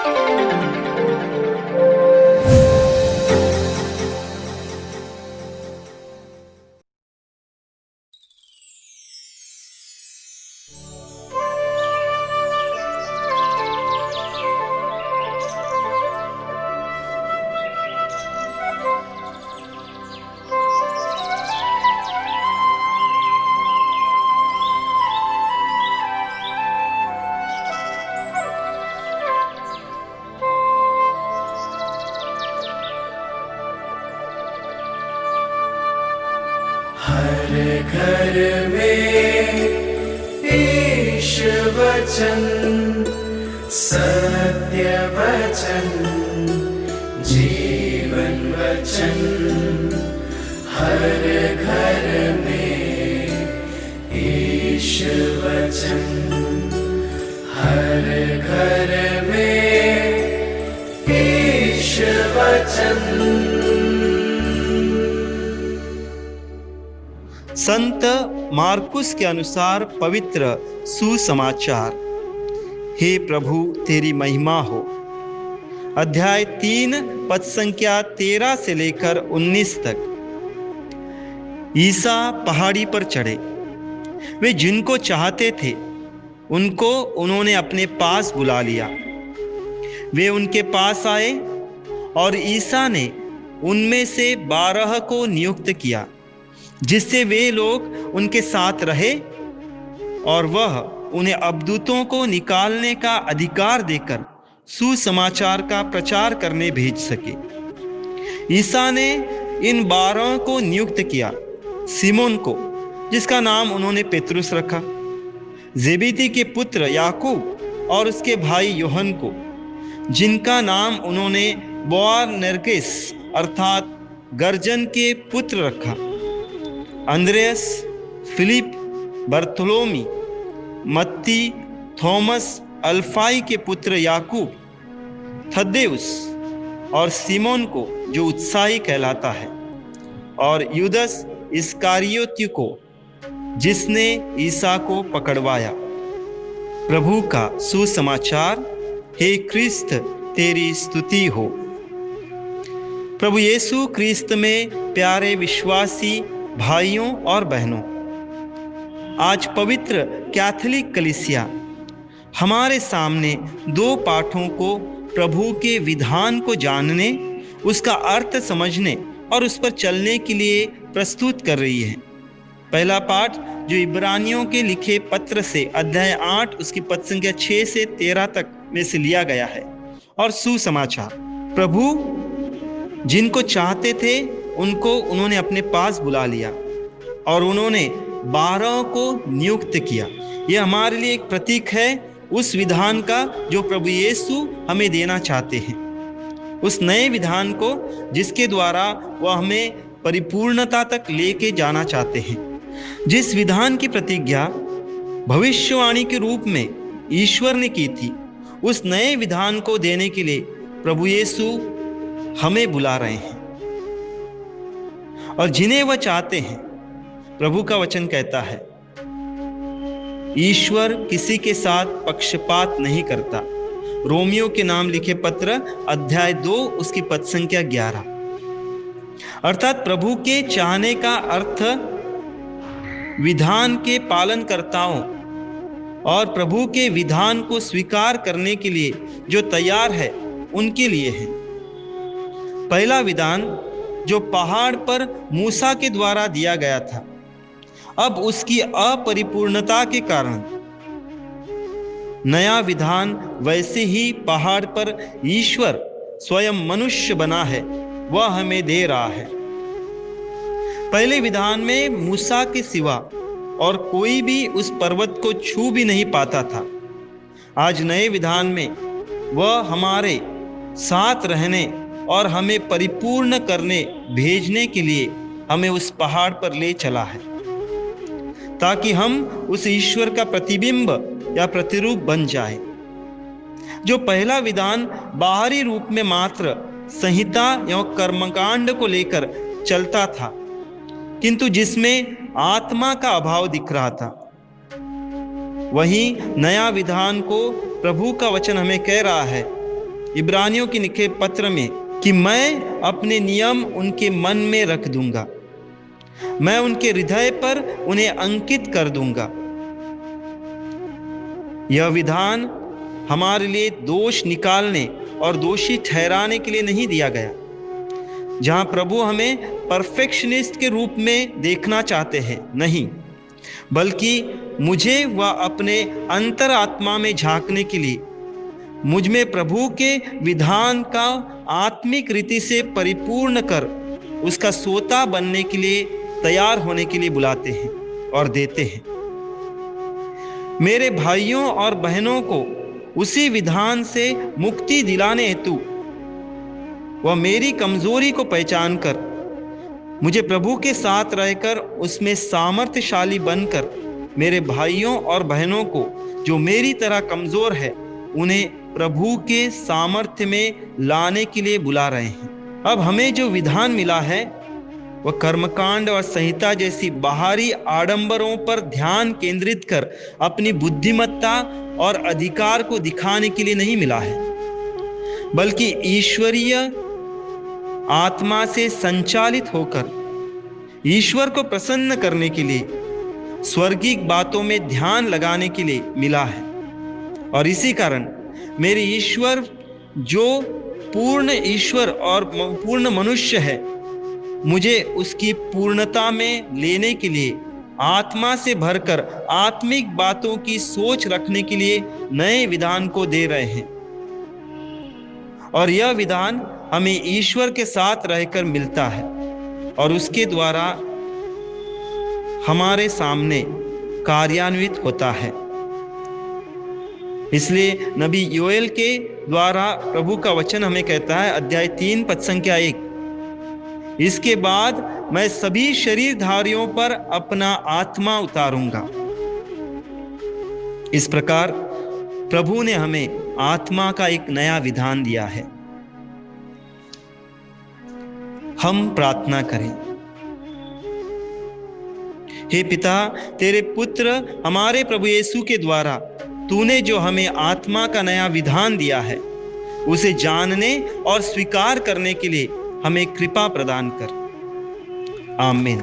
हर घर में ईश वचन, सत्य वचन, जीवन वचन। हर घर में ईश वचन, हर घर में ईश वचन। संत मार्कुस के अनुसार पवित्र सुसमाचार। हे प्रभु तेरी महिमा हो। अध्याय 3 पद संख्या 13 से लेकर 19 तक। ईसा पहाड़ी पर चढ़े। वे जिनको चाहते थे उनको उन्होंने अपने पास बुला लिया। वे उनके पास आए और ईसा ने उनमें से 12 को नियुक्त किया, जिससे वे लोग उनके साथ रहे और वह उन्हें अबदूतों को निकालने का अधिकार देकर सुसमाचार का प्रचार करने भेज सके। ईसा ने इन 12 को नियुक्त किया। सिमोन को, जिसका नाम उन्होंने पेतरुस रखा, जेबेदी के पुत्र याकूब और उसके भाई यूहन्ना को, जिनका नाम उन्होंने बोअनेर्गेस अर्थात गर्जन के पुत्र रखा, अंद्रयास, फिलिप, बरतुलोमी, मत्ती, थॉमस, अल्फाई के पुत्र याकूब, थद्देउस और सिमोन को जो उत्साही कहलाता है, और यूदस इस्करियोती को, जिसने ईसा को पकड़वाया। प्रभु का सुसमाचार। हे क्रिस्त तेरी स्तुति हो। प्रभु यीशु क्रिस्त में प्यारे विश्वासी भाइयों और बहनों, आज पवित्र कैथोलिक कलीसिया हमारे सामने 2 पाठों को प्रभु के विधान को जानने, उसका अर्थ समझने और उस पर चलने के लिए प्रस्तुत कर रही है। पहला पाठ जो इब्रानियों के लिखे पत्र से अध्याय 8 उसकी पद संख्या 6 से 13 तक में से लिया गया है, और सुसमाचार। प्रभु जिनको चाहते थे उनको उन्होंने अपने पास बुला लिया और उन्होंने 12 को नियुक्त किया। यह हमारे लिए एक प्रतीक है उस विधान का जो प्रभु यीशु हमें देना चाहते हैं, उस नए विधान को जिसके द्वारा वह हमें परिपूर्णता तक लेके जाना चाहते हैं। जिस विधान की प्रतिज्ञा भविष्यवाणी के रूप में ईश्वर ने की थी, उस नए विधान को देने के लिए प्रभु यीशु हमें बुला रहे हैं, और जिन्हें वह चाहते हैं, प्रभु का वचन कहता है, ईश्वर किसी के साथ पक्षपात नहीं करता। रोमियो के नाम लिखे पत्र अध्याय 2 उसकी पद संख्या 11। अर्थात प्रभु के चाहने का अर्थ विधान के पालनकर्ताओं और प्रभु के विधान को स्वीकार करने के लिए जो तैयार है उनके लिए है। पहला विधान जो पहाड़ पर मूसा के द्वारा दिया गया था, अब उसकी अपरिपूर्णता के कारण नया विधान वैसे ही पहाड़ पर ईश्वर स्वयं मनुष्य बना है, वह हमें दे रहा है। पहले विधान में मूसा के सिवा और कोई भी उस पर्वत को छू भी नहीं पाता था। आज नए विधान में वह हमारे साथ रहने और हमें परिपूर्ण करने भेजने के लिए हमें उस पहाड़ पर ले चला है, ताकि हम उस ईश्वर का प्रतिबिंब या प्रतिरूप बन जाए। जो पहला विधान बाहरी रूप में मात्र संहिता या कर्मकांड को लेकर चलता था, किंतु जिसमें आत्मा का अभाव दिख रहा था, वहीं नया विधान को प्रभु का वचन हमें कह रहा है इब्रानियों के लिखे पत्र में कि मैं अपने नियम उनके मन में रख दूंगा, मैं उनके हृदय पर उन्हें अंकित कर दूंगा। यह विधान हमारे लिए दोष निकालने और दोषी ठहराने के लिए नहीं दिया गया, जहां प्रभु हमें परफेक्शनिस्ट के रूप में देखना चाहते हैं, नहीं, बल्कि मुझे व अपने अंतरात्मा में झांकने के लिए मुझ में प्रभु के विधान का आत्मिक रीति से परिपूर्ण कर उसका सोता बनने के लिए तैयार होने के लिए बुलाते हैं और देते हैं। मेरे भाइयों और बहनों को उसी विधान से मुक्ति दिलाने हेतु वह मेरी कमजोरी को पहचान कर मुझे प्रभु के साथ रहकर उसमें सामर्थ्यशाली बनकर मेरे भाइयों और बहनों को जो मेरी तरह कमजोर है उन्हें प्रभु के सामर्थ्य में लाने के लिए बुला रहे हैं। अब हमें जो विधान मिला है वह कर्मकांड और संहिता जैसी बाहरी आडंबरों पर ध्यान केंद्रित कर अपनी बुद्धिमत्ता और अधिकार को दिखाने के लिए नहीं मिला है, बल्कि ईश्वरीय आत्मा से संचालित होकर ईश्वर को प्रसन्न करने के लिए, स्वर्गीय बातों में ध्यान लगाने के लिए मिला है। और इसी कारण मेरे ईश्वर जो पूर्ण ईश्वर और पूर्ण मनुष्य है, मुझे उसकी पूर्णता में लेने के लिए आत्मा से भरकर आत्मिक बातों की सोच रखने के लिए नए विधान को दे रहे हैं। और यह विधान हमें ईश्वर के साथ रहकर मिलता है और उसके द्वारा हमारे सामने कार्यान्वित होता है। इसलिए नबी योएल के द्वारा प्रभु का वचन हमें कहता है, अध्याय 3 पद संख्या 1, इसके बाद मैं सभी शरीरधारियों पर अपना आत्मा उतारूंगा। इस प्रकार प्रभु ने हमें आत्मा का एक नया विधान दिया है। हम प्रार्थना करें। हे पिता, तेरे पुत्र हमारे प्रभु यीशु के द्वारा तूने जो हमें आत्मा का नया विधान दिया है, उसे जानने और स्वीकार करने के लिए हमें कृपा प्रदान कर। आमीन।